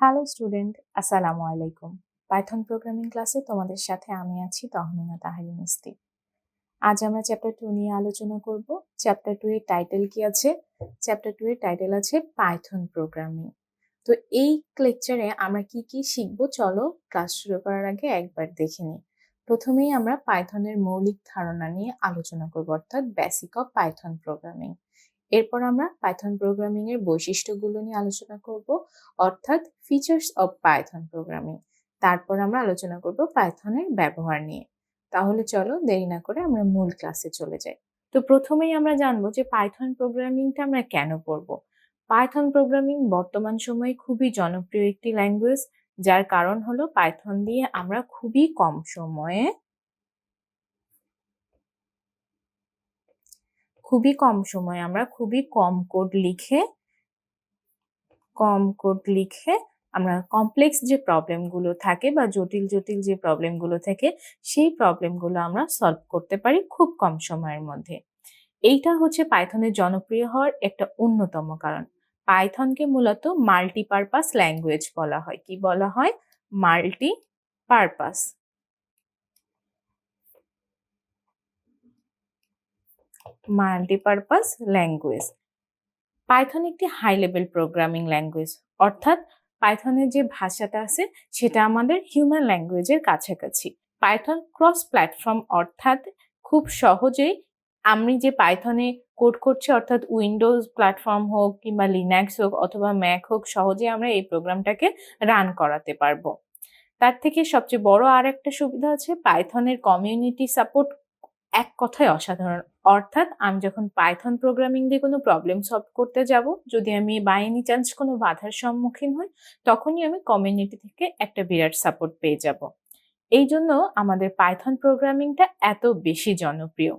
Hello student, আসসালামু আলাইকুম। Python programming ক্লাসে তোমাদের সাথে আমি আছি তাহমিনা তাহরিম এস্তি। আজ আমরা চ্যাপ্টার 2 নিয়ে আলোচনা করব। চ্যাপ্টার 2 এর টাইটেল কি আছে? চ্যাপ্টার 2 এর টাইটেল আছে পাইথন প্রোগ্রামিং। তো এই লেকচারে আমরা কি কি শিখবো চলো ক্লাস শুরু করার আগে একবার দেখে নিই। প্রথমেই আমরা পাইথনের মৌলিক ধারণা নিয়ে আলোচনা করব, অর্থাৎ বেসিক অফ পাইথন প্রোগ্রামিং। এরপর আমরা পাইথন প্রোগ্রামিং এর বৈশিষ্ট্যগুলো নিয়ে আলোচনা করব, অর্থাৎ ফিচার্স অফ পাইথন প্রোগ্রামিং। তারপর আমরা আলোচনা করব পাইথনের ব্যবহার নিয়ে। তাহলে চলো দেরি না করে আমরা মূল ক্লাসে চলে যাই। তো প্রথমেই আমরা জানবো যে পাইথন প্রোগ্রামিংটা আমরা কেন পড়বো। পাইথন প্রোগ্রামিং বর্তমান সময়ে খুবই জনপ্রিয় একটি ল্যাঙ্গুয়েজ, যার কারণ হলো পাইথন দিয়ে আমরা খুবই কম সময়ে আমরা খুবই কম কোড লিখে আমরা কমপ্লেক্স যে প্রবলেমগুলো থাকে বা জটিল যে প্রবলেমগুলো থাকে সেই প্রবলেমগুলো আমরা সলভ করতে পারি খুব কম সময়ের মধ্যে। এইটা হচ্ছে পাইথনের জনপ্রিয় হওয়ার একটা অন্যতম কারণ। পাইথনকে মূলত মাল্টিপারপাস ল্যাঙ্গুয়েজ বলা হয়। কি বলা হয়? Multipurpose language. পাইথন একটি হাই লেভেল প্রোগ্রামিং ল্যাঙ্গুয়েজ, অর্থাৎ পাইথনের যে ভাষাটা আছে সেটা আমাদের হিউম্যান ল্যাঙ্গুয়েজের কাছাকাছি। পাইথন ক্রস প্ল্যাটফর্ম, অর্থাৎ খুব সহজেই আমি যে পাইথনে কোড করছি, অর্থাৎ উইন্ডোজ প্ল্যাটফর্ম হোক কিংবা লিনাক্স হোক অথবা ম্যাক হোক, সহজে আমরা এই প্রোগ্রামটাকে রান করাতে পারবো। তার থেকে সবচেয়ে বড় আর একটা সুবিধা আছে, পাইথনের কমিউনিটি সাপোর্ট এক কথায় অসাধারণ। অর্থাৎ আমি যখন পাইথন প্রোগ্রামিং দিয়ে কোনো প্রবলেম সলভ করতে যাব, যদি আমি বাই এনি চান্স কোনো বাধার সম্মুখীন হই, তখনই আমি কমিউনিটি থেকে একটা বিরাট সাপোর্ট পেয়ে যাব। এই জন্য আমাদের পাইথন প্রোগ্রামিংটা এত বেশি জনপ্রিয়।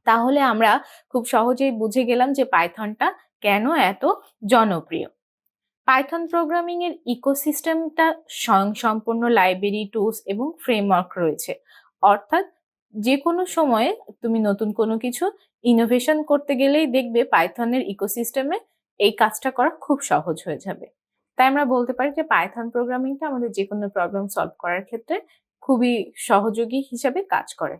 তাহলে আমরা খুব সহজেই বুঝে গেলাম যে পাইথনটা কেন এত জনপ্রিয়। পাইথন প্রোগ্রামিং এর ইকোসিস্টেমটা স্বয়ংসম্পূর্ণ লাইব্রেরি, টুলস এবং ফ্রেমওয়ার্ক রয়েছে। অর্থাৎ যে কোনো সময়ে তুমি নতুন কোনো কিছু ইনোভেশন করতে গেলেই দেখবে পাইথনের ইকোসিস্টেমে এই কাজটা করা খুব সহজ হয়ে যাবে। তাই আমরা বলতে পারি যে পাইথন প্রোগ্রামিংটা আমাদের যে কোনো প্রবলেম সলভ করার ক্ষেত্রে খুবই সহযোগী হিসাবে কাজ করে।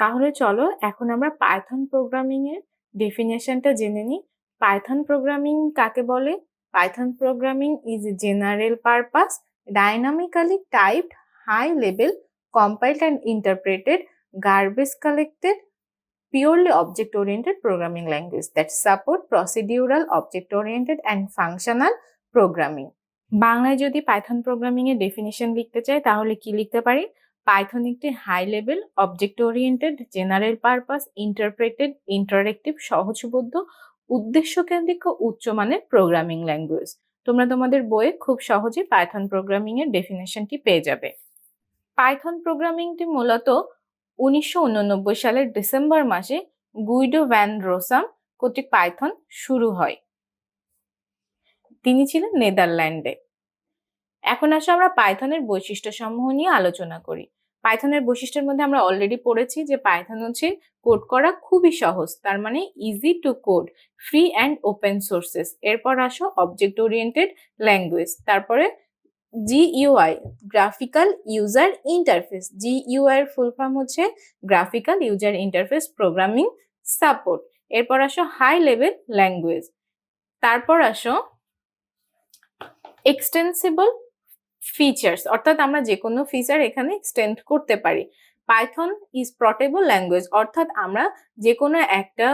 তাহলে চলো এখন আমরা পাইথন প্রোগ্রামিং এর ডেফিনেশনটা জেনে নিই। পাইথন প্রোগ্রামিং কাকে বলে? Python programming is a general purpose, dynamically typed, high level, compiled and interpreted, garbage collected, purely object oriented programming language that support procedural, object oriented and functional programming. বাংলায় যদি Python programming এর definition লিখতে চাই তাহলে কি লিখতে পারি? Python একটি high level, object oriented, general purpose, interpreted, interactive, সহজবোধ্য, উদ্দেশ্যকেন্দ্রিক ও উচ্চমানের প্রোগ্রামিং ল্যাঙ্গুয়েজ। তোমরা তোমাদের বইয়ে খুব সহজে পাইথন প্রোগ্রামিং এর ডেফিনেশনটি পেয়ে যাবে। পাইথন প্রোগ্রামিংটি মূলত 1989 সালের ডিসেম্বর মাসে গুইডো ভ্যান রোসাম কর্তৃক পাইথন শুরু হয়। তিনি ছিলেন নেদারল্যান্ডে। এখন আসো আমরা পাইথনের বৈশিষ্ট্য সমূহ নিয়ে আলোচনা করি। পাইথনের বৈশিষ্ট্যের মধ্যে আমরা অলরেডি পড়েছি যে পাইথন হচ্ছে কোড করা খুবই সহজ, তার মানে easy to code, free and open sources. এরপর আসো অবজেক্ট ওরিয়েন্টেড ল্যাঙ্গুয়েজ, তারপরে GUI, graphical user interface. GUI এর ফুল ফর্ম হচ্ছে graphical user interface programming support. এরপর আসো হাই লেভেল ল্যাঙ্গুয়েজ, তারপর আসো এক্সটেন্সিবল ফিচার্স, অর্থাৎ আমরা যে কোনো ফিচার এখানে এক্সটেন্ড করতে পারি। পাইথন ইজ পোর্টেবল ল্যাঙ্গুয়েজ, অর্থাৎ আমরা যে কোনো একটা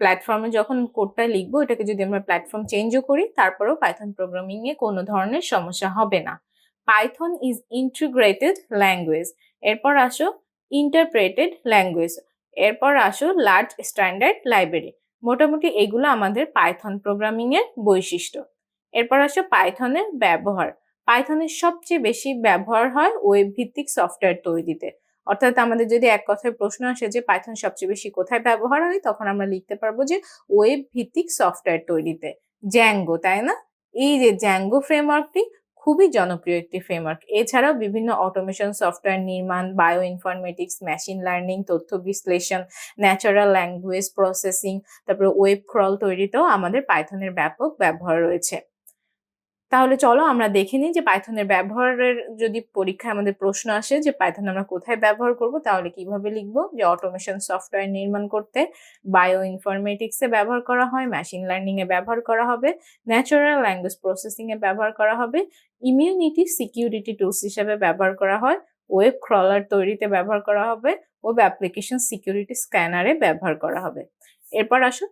প্ল্যাটফর্মে যখন কোডটা লিখবো, এটাকে যদি আমরা প্ল্যাটফর্ম চেঞ্জও করি তারপরেও পাইথন প্রোগ্রামিং এ কোনো ধরনের সমস্যা হবে না। Python is integrated language. এরপর আসো ইন্টারপ্রেটেড ল্যাঙ্গুয়েজ, এরপর আসো লার্জ স্ট্যান্ডার্ড লাইব্রেরি। মোটামুটি এগুলো আমাদের পাইথন প্রোগ্রামিং এর বৈশিষ্ট্য। এরপর আসো পাইথনের ব্যবহার। পাইথনের সবচেয়ে বেশি ব্যবহার হয় ওয়েব ভিত্তিক সফটওয়্যার তৈরিতে। অর্থাৎ আমাদের যদি এক কথায় প্রশ্ন আসে যে পাইথন সবচেয়ে বেশি কোথায় ব্যবহার হয়, তখন আমরা লিখতে পারবো যে ওয়েব ভিত্তিক সফটওয়্যার তৈরিতে। জ্যাঙ্গো, তাই না? এই যে জ্যাঙ্গো ফ্রেমওয়ার্কটি খুবই জনপ্রিয় একটি ফ্রেমওয়ার্ক। এছাড়াও বিভিন্ন অটোমেশন সফটওয়্যার নির্মাণ, বায়ো ইনফরমেটিক্স, মেশিন লার্নিং, তথ্য বিশ্লেষণ, ন্যাচারাল ল্যাঙ্গুয়েজ প্রসেসিং, তারপরে ওয়েব ক্রল তৈরিতেও আমাদের পাইথনের ব্যাপক ব্যবহার রয়েছে। তাহলে চলো আমরা দেখে নিই যে পাইথনের ব্যবহারের যদি পরীক্ষায় আমাদের প্রশ্ন আসে যে পাইথন আমরা কোথায় ব্যবহার করব তাহলে কিভাবে লিখবো। যে অটোমেশন সফটওয়্যার নির্মাণ করতে বায়ো ইনফরমেটিক্সে ব্যবহার করা হয়, মেশিন লার্নিং এ ব্যবহার করা হবে, ন্যাচারাল ল্যাঙ্গুয়েজ প্রসেসিং এ ব্যবহার করা হবে, ইমিউনিটি সিকিউরিটি টুলস হিসেবে ব্যবহার করা হয়, ওয়েব ক্রলার তৈরিতে ব্যবহার করা হবে, ওয়েব অ্যাপ্লিকেশন সিকিউরিটি স্ক্যানারে ব্যবহার করা হবে। এরপর আসো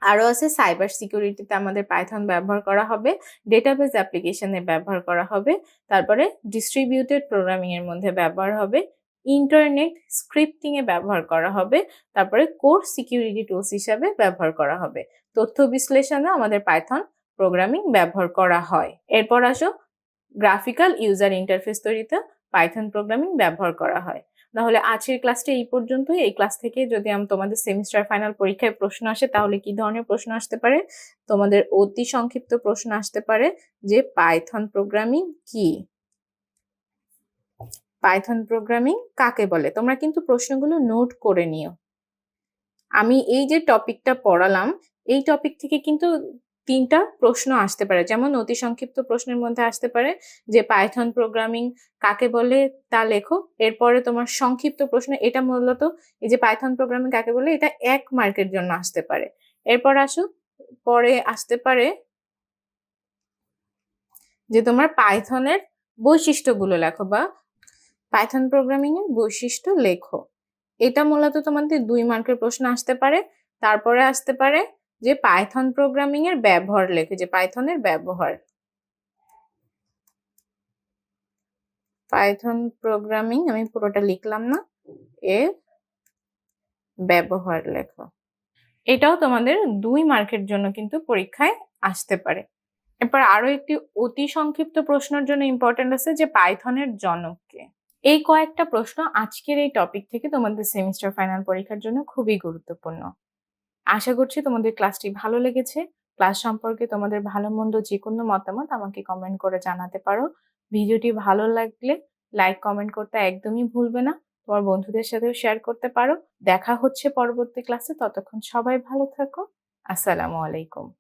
আরো আছে সাইবার সিকিউরিটিতে আমাদের পাইথন ব্যবহার করা হবে, ডেটাবেস অ্যাপ্লিকেশনে ব্যবহার করা হবে, তারপরে ডিস্ট্রিবিউটেড প্রোগ্রামিং এর মধ্যে ব্যবহার হবে, ইন্টারনেট স্ক্রিপ্টিং এ ব্যবহার করা হবে, তারপরে কোর সিকিউরিটি টুলস হিসাবে ব্যবহার করা হবে। তথ্য বিশ্লেষণে আমাদের পাইথন প্রোগ্রামিং ব্যবহার করা হয়। এরপর আসো গ্রাফিক্যাল ইউজার ইন্টারফেস তৈরিতে পাইথন প্রোগ্রামিং ব্যবহার করা হয়। তাহলে আজকের ক্লাসটা এই পর্যন্তই। এই ক্লাস থেকে যদি তোমাদের সেমিস্টার ফাইনাল পরীক্ষায় প্রশ্ন আসে তাহলে কি ধরনের প্রশ্ন আসতে পারে? তোমাদের অতি সংক্ষিপ্ত প্রশ্ন আসতে পারে যে পাইথন প্রোগ্রামিং কি, পাইথন প্রোগ্রামিং কাকে বলে। তোমরা কিন্তু প্রশ্নগুলো নোট করে নিও। আমি এই যে টপিকটা পড়ালাম এই টপিক থেকে কিন্তু 3টা প্রশ্ন আসতে পারে। যেমন অতি সংক্ষিপ্ত প্রশ্নের মধ্যে আসতে পারে যে পাইথন প্রোগ্রামিং কাকে বলে তা লেখো। এরপরে তোমার সংক্ষিপ্ত প্রশ্ন, এটা মূলত এই যে পাইথন প্রোগ্রামিং কাকে বলে এটা 1 মার্কের জন্য আসতে পারে। এরপর আসো পরে আসতে পারে যে তোমার পাইথনের বৈশিষ্ট্যগুলো লেখো বা পাইথন প্রোগ্রামিং এর বৈশিষ্ট্য লেখো। এটা মূলত তোমাদের 2 মার্কের প্রশ্ন আসতে পারে। তারপরে আসতে পারে যে পাইথন প্রোগ্রামিং এর ব্যবহার লেখো, যে পাইথনের ব্যবহার, পাইথন প্রোগ্রামিং আমি পুরোটা লিখলাম না, এর ব্যবহার লেখো। এটাও তোমাদের 2 মার্কের জন্য কিন্তু পরীক্ষায় আসতে পারে। এরপর আরো একটি অতি সংক্ষিপ্ত প্রশ্নের জন্য ইম্পর্টেন্ট আছে যে পাইথনের জনক কে। এই কয়েকটা প্রশ্ন আজকের এই টপিক থেকে তোমাদের সেমিস্টার ফাইনাল পরীক্ষার জন্য খুবই গুরুত্বপূর্ণ। আশা করছি তোমাদের ক্লাসটি ভালো লেগেছে। ক্লাস সম্পর্কে তোমাদের ভালো মন্দ যে কোনো মতামত আমাকে কমেন্ট করে জানাতে পারো। ভিডিওটি ভালো লাগলে লাইক কমেন্ট করতে একদমই ভুলবে না। তোমার বন্ধুদের সাথেও শেয়ার করতে পারো। দেখা হচ্ছে পরবর্তী ক্লাসে, ততক্ষণ সবাই ভালো থাকো। আসসালামু আলাইকুম।